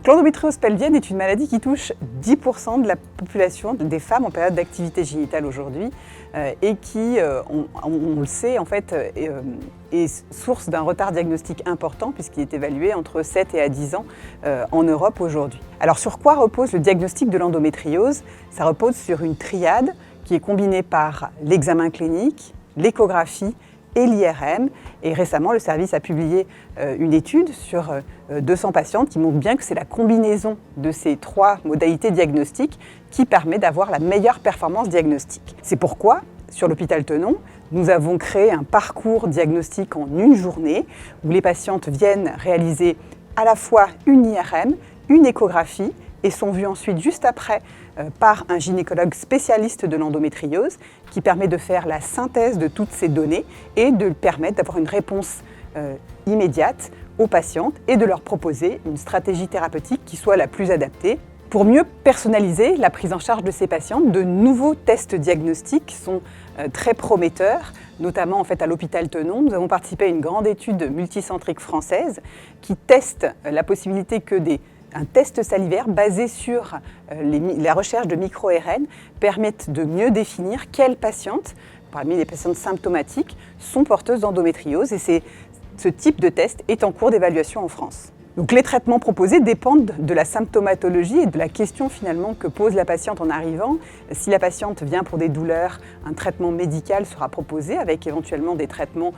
L'endométriose pelvienne est une maladie qui touche 10% de la population des femmes en période d'activité génitale aujourd'hui et qui, on le sait, en fait, est source d'un retard diagnostique important puisqu'il est évalué entre 7 et à 10 ans en Europe aujourd'hui. Alors sur quoi repose le diagnostic de l'endométriose? Ça repose sur une triade qui est combinée par l'examen clinique, l'échographie et l'IRM. Et récemment, le service a publié une étude sur 200 patientes qui montre bien que c'est la combinaison de ces 3 modalités diagnostiques qui permet d'avoir la meilleure performance diagnostique. C'est pourquoi, sur l'hôpital Tenon, nous avons créé un parcours diagnostique en une journée où les patientes viennent réaliser à la fois une IRM, une échographie et sont vues ensuite juste après par un gynécologue spécialiste de l'endométriose qui permet de faire la synthèse de toutes ces données et de permettre d'avoir une réponse immédiate aux patientes et de leur proposer une stratégie thérapeutique qui soit la plus adaptée. Pour mieux personnaliser la prise en charge de ces patientes, de nouveaux tests diagnostiques sont très prometteurs, notamment en fait, à l'hôpital Tenon. Nous avons participé à une grande étude multicentrique française qui teste la possibilité que un test salivaire basé sur la recherche de micro-RN permette de mieux définir quelles patientes, parmi les patientes symptomatiques, sont porteuses d'endométriose. Et ce type de test est en cours d'évaluation en France. Donc les traitements proposés dépendent de la symptomatologie et de la question finalement que pose la patiente en arrivant. Si la patiente vient pour des douleurs, un traitement médical sera proposé avec éventuellement des traitements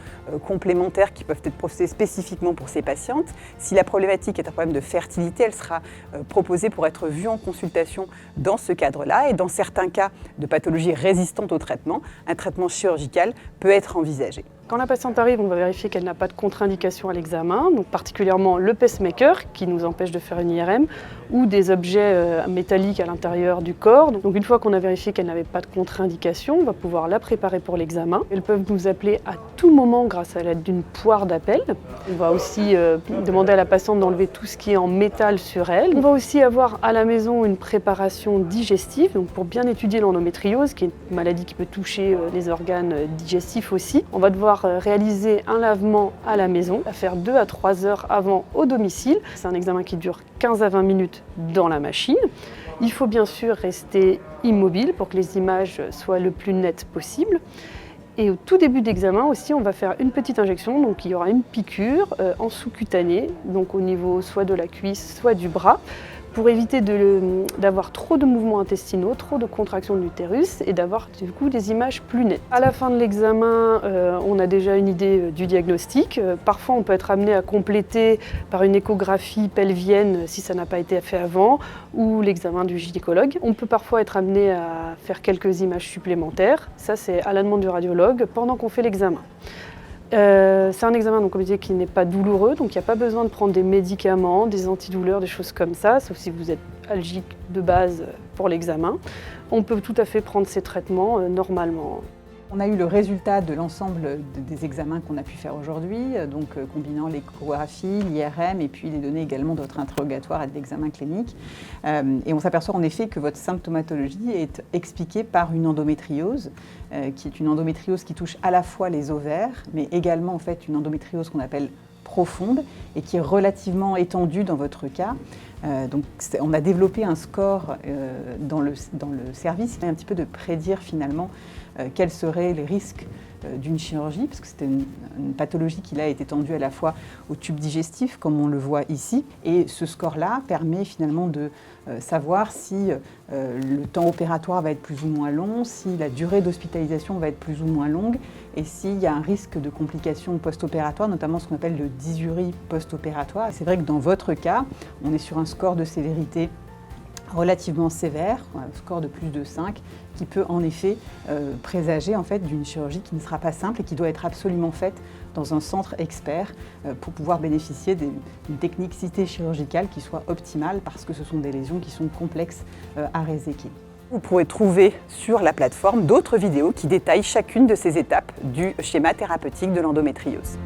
complémentaires qui peuvent être proposés spécifiquement pour ces patientes. Si la problématique est un problème de fertilité, elle sera proposée pour être vue en consultation dans ce cadre-là. Et dans certains cas de pathologie résistante au traitement, un traitement chirurgical peut être envisagé. Quand la patiente arrive, on va vérifier qu'elle n'a pas de contre-indication à l'examen, donc particulièrement le pacemaker qui nous empêche de faire une IRM ou des objets métalliques à l'intérieur du corps. Donc une fois qu'on a vérifié qu'elle n'avait pas de contre-indication, on va pouvoir la préparer pour l'examen. Elles peuvent nous appeler à tout moment grâce à l'aide d'une poire d'appel. On va aussi demander à la patiente d'enlever tout ce qui est en métal sur elle. On va aussi avoir à la maison une préparation digestive, donc pour bien étudier l'endométriose, qui est une maladie qui peut toucher les organes digestifs aussi. On va devoir réaliser un lavement à la maison, à faire 2 à 3 heures avant au domicile. C'est un examen qui dure 15 à 20 minutes dans la machine. Il faut bien sûr rester immobile pour que les images soient le plus nettes possible. Et au tout début d'examen aussi, on va faire une petite injection, donc il y aura une piqûre en sous-cutané, donc au niveau soit de la cuisse, soit du bras, pour éviter d'avoir trop de mouvements intestinaux, trop de contractions de l'utérus et d'avoir du coup des images plus nettes. À la fin de l'examen, on a déjà une idée du diagnostic. Parfois, on peut être amené à compléter par une échographie pelvienne si ça n'a pas été fait avant, ou l'examen du gynécologue. On peut parfois être amené à faire quelques images supplémentaires. Ça, c'est à la demande du radiologue pendant qu'on fait l'examen. C'est un examen, donc, comme je disais, qui n'est pas douloureux, donc il n'y a pas besoin de prendre des médicaments, des antidouleurs, des choses comme ça, sauf si vous êtes algique de base pour l'examen. On peut tout à fait prendre ces traitements normalement. On a eu le résultat de l'ensemble des examens qu'on a pu faire aujourd'hui, donc combinant l'échographie, l'IRM et puis les données également de votre interrogatoire et de l'examen clinique. Et on s'aperçoit en effet que votre symptomatologie est expliquée par une endométriose, qui est une endométriose qui touche à la fois les ovaires, mais également en fait une endométriose qu'on appelle profonde et qui est relativement étendue dans votre cas. Donc on a développé un score dans le service qui est un petit peu de prédire finalement quels seraient les risques d'une chirurgie, parce que c'était une pathologie qui là est étendue à la fois au tube digestif, comme on le voit ici, et ce score-là permet finalement de savoir si le temps opératoire va être plus ou moins long, si la durée d'hospitalisation va être plus ou moins longue, et s'il y a un risque de complications post-opératoires, notamment ce qu'on appelle le dysurie post-opératoire. C'est vrai que dans votre cas, on est sur un score de sévérité relativement sévère, un score de plus de 5, qui peut en effet présager en fait, d'une chirurgie qui ne sera pas simple et qui doit être absolument faite dans un centre expert pour pouvoir bénéficier d'une technicité chirurgicale qui soit optimale parce que ce sont des lésions qui sont complexes à réséquer. Vous pourrez trouver sur la plateforme d'autres vidéos qui détaillent chacune de ces étapes du schéma thérapeutique de l'endométriose.